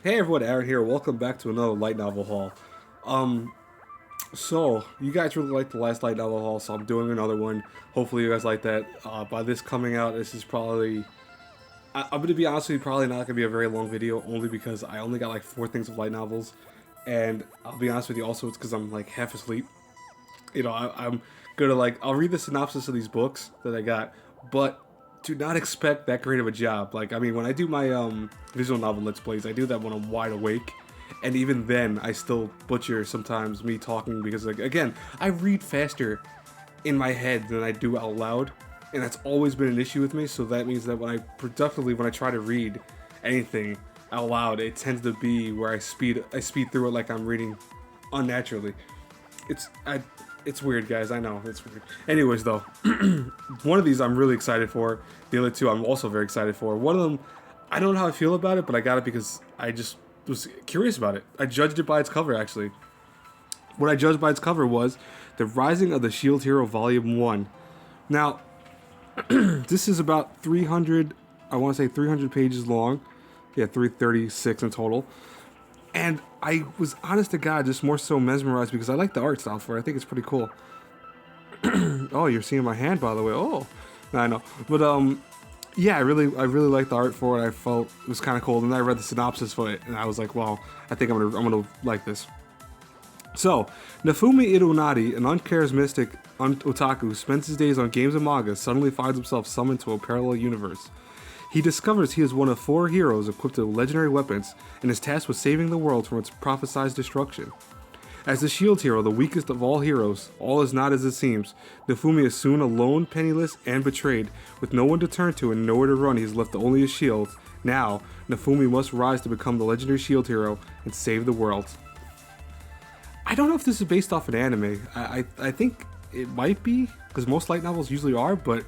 Hey everyone, Aaron here. Welcome back to another light novel haul. Um, so you guys really liked the last light novel haul, so I'm doing another one. Hopefully you guys like that. By this coming out, this is probably I'm gonna be honest with you, probably not gonna be a very long video, only because I only got like four things of light novels, and I'll be honest with you, also it's because I'm like half asleep. I'm gonna I'll read the synopsis of these books that I got, but do not expect that great of a job. Like, I mean, when I do my visual novel let's plays, I do that when I'm wide awake, and even then, I still butcher sometimes me talking because, like, again, I read faster in my head than I do out loud, and that's always been an issue with me. So that means that when I try to read anything out loud, it tends to be where I speed through it like I'm reading unnaturally. It's I it's weird, guys. I know it's weird. Anyways, though, one of these I'm really excited for. The other two I'm also very excited for. One of them, I don't know how I feel about it, but I got it because I just was curious about it. I judged it by its cover, actually. What I judged by its cover was The Rising of the Shield Hero Volume 1. Now, this is about 300, I want to say 300 pages long. Yeah, 336 in total. And I was, honest to God, just more so mesmerized because I like the art style for it. I think it's pretty cool. Oh, you're seeing my hand, by the way. Oh, I know. But yeah, I really liked the art for it. I felt it was kind of cool. And then I read the synopsis for it, and I was like, wow, I think I'm gonna like this. So, Nafumi Irunari, an uncharismatic otaku who spends his days on games and manga, suddenly finds himself summoned to a parallel universe. He discovers he is one of four heroes equipped with legendary weapons and is tasked with saving the world from its prophesied destruction. As the shield hero, the weakest of all heroes, all is not as it seems. Nafumi is soon alone, penniless, and betrayed. With no one to turn to and nowhere to run, he is left only a shield. Now, Nafumi must rise to become the legendary shield hero and save the world. I don't know if this is based off an anime. I think it might be, because most light novels usually are, but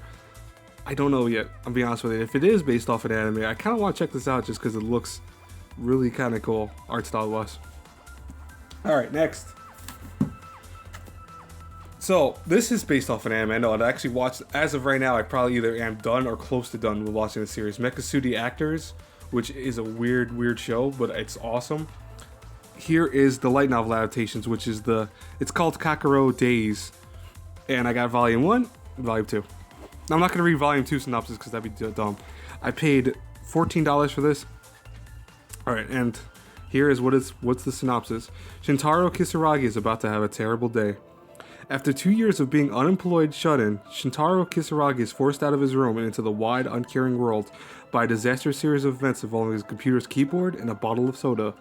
I don't know yet. I'll be honest with you. If it is based off an anime, I kind of want to check this out just because it looks really kind of cool, art style wise. All right, next. So this is based off an anime. I know. I actually watched. As of right now, I probably either am done or close to done with watching the series. Mekasudi Actors, which is a weird show, but it's awesome. Here is the light novel adaptations, which is it's called Kakuro Days, and I got volume 1, volume 2. Now, I'm not gonna read volume 2 synopsis because that'd be dumb. I paid $14 for this. All right, and here is what's the synopsis. Shintaro Kisaragi is about to have a terrible day. After 2 years of being unemployed shut-in, Shintaro Kisaragi is forced out of his room and into the wide, uncaring world by a disastrous series of events involving his computer's keyboard and a bottle of soda.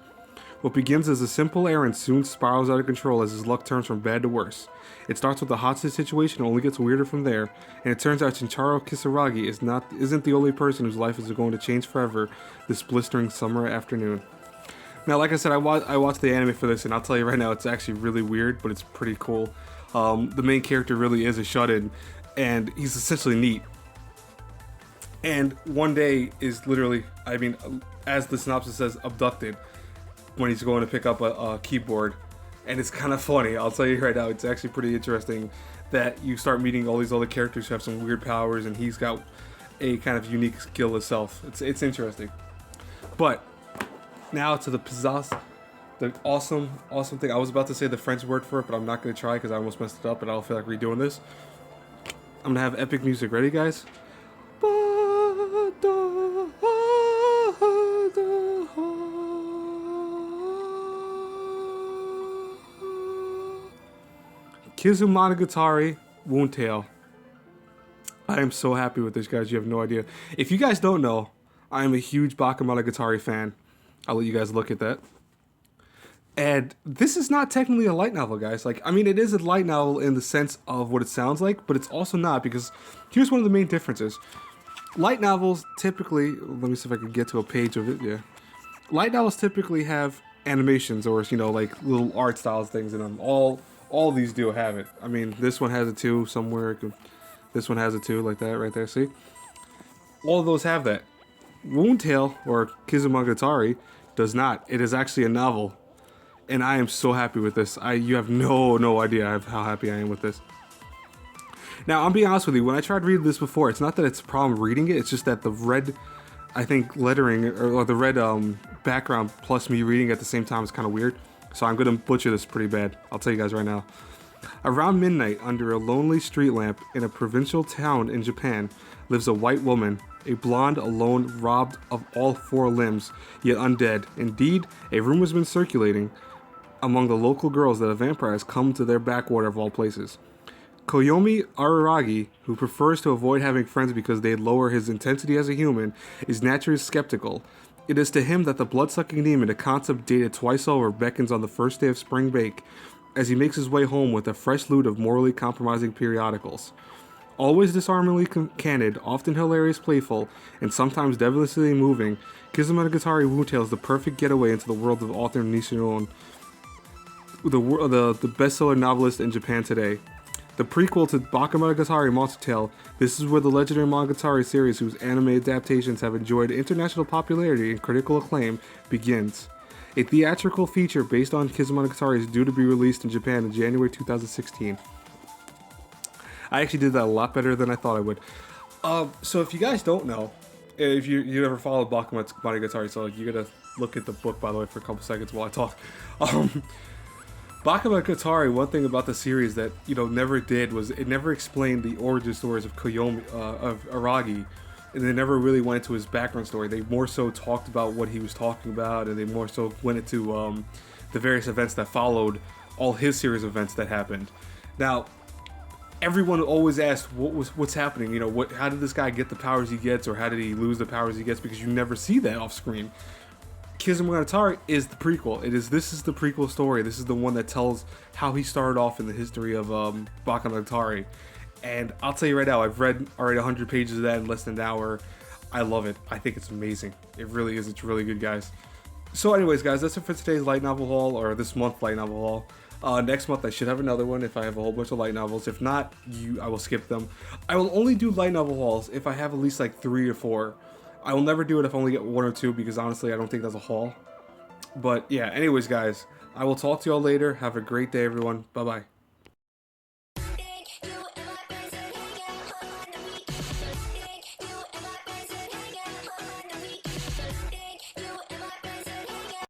What begins as a simple errand soon spirals out of control as his luck turns from bad to worse. It starts with a hostage situation and only gets weirder from there, and it turns out Shintaro Kisaragi isn't the only person whose life is going to change forever this blistering summer afternoon. Now, like I said, I watched the anime for this, and I'll tell you right now, it's actually really weird, but it's pretty cool. The main character really is a shut-in, and he's essentially neat. And one day is literally, I mean, as the synopsis says, abducted when he's going to pick up a keyboard. And it's kind of funny, I'll tell you right now, it's actually pretty interesting that you start meeting all these other characters who have some weird powers, and he's got a kind of unique skill himself. It's interesting. But now to the awesome thing. I was about to say the French word for it, but I'm not going to try because I almost messed it up, and I don't feel like redoing this. I'm going to have epic music. Ready, guys? Kizumonogatari Wound Tale. I am so happy with this, guys. You have no idea. If you guys don't know, I am a huge Bakemonogatari fan. I'll let you guys look at that. And this is not technically a light novel, guys. Like, I mean, it is a light novel in the sense of what it sounds like, but it's also not, because here's one of the main differences. Light novels typically, let me see if I can get to a page of it, yeah. Light novels typically have animations or, like little art styles things in them. All these do have it. I mean, this one has it too somewhere. This one has it too, like that right there, see? All of those have that. Wound Tale, or Kizumonogatari, does not. It is actually a novel. And I am so happy with this. You have no idea how happy I am with this. Now, I'll be honest with you. When I tried reading this before, it's not that it's a problem reading it. It's just that the red I think lettering or the red background plus me reading at the same time is kind of weird. So I'm gonna butcher this pretty bad. I'll tell you guys right now. Around midnight, under a lonely street lamp in a provincial town in Japan, lives a white woman, a blonde, alone, robbed of all four limbs, yet undead. Indeed, a rumor has been circulating among the local girls that a vampire has come to their backwater of all places. Koyomi Araragi, who prefers to avoid having friends because they lower his intensity as a human, is naturally skeptical. It is to him that the blood-sucking demon, a concept dated twice over, beckons on the first day of spring break as he makes his way home with a fresh loot of morally compromising periodicals. Always disarmingly candid, often hilarious, playful, and sometimes devilishly moving, Kizumonogatari Wu-Tale is the perfect getaway into the world of author Nishino, the bestseller novelist in Japan today. The prequel to Bakemonogatari Monster Tale, this is where the legendary Monogatari series, whose anime adaptations have enjoyed international popularity and critical acclaim, begins. A theatrical feature based on Kizumonogatari is due to be released in Japan in January 2016. I actually did that a lot better than I thought I would. So if you guys don't know, if you ever followed Bakemonogatari, so you gotta look at the book, by the way, for a couple seconds while I talk. Bakemonogatari, one thing about the series that never did was it never explained the origin stories of Koyomi of Aragi, and they never really went into his background story. They more so talked about what he was talking about, and they more so went into the various events that followed all his series of events that happened. Now, everyone always asks what's happening. How did this guy get the powers he gets, or how did he lose the powers he gets? Because you never see that off screen. Kizumonogatari is the prequel. This is the prequel story. This is the one that tells how he started off in the history of Bakemonogatari. And I'll tell you right now, I've read already 100 pages of that in less than an hour. I love it. I think it's amazing. It really is. It's really good, guys. So anyways, guys, that's it for today's light novel haul, or this month light novel haul. Next month I should have another one if I have a whole bunch of light novels. If not, I will skip them. I will only do light novel hauls if I have at least like 3 or 4. I will never do it if I only get 1 or 2, because honestly I don't think that's a haul. But yeah, anyways guys, I will talk to y'all later. Have a great day, everyone. Bye bye.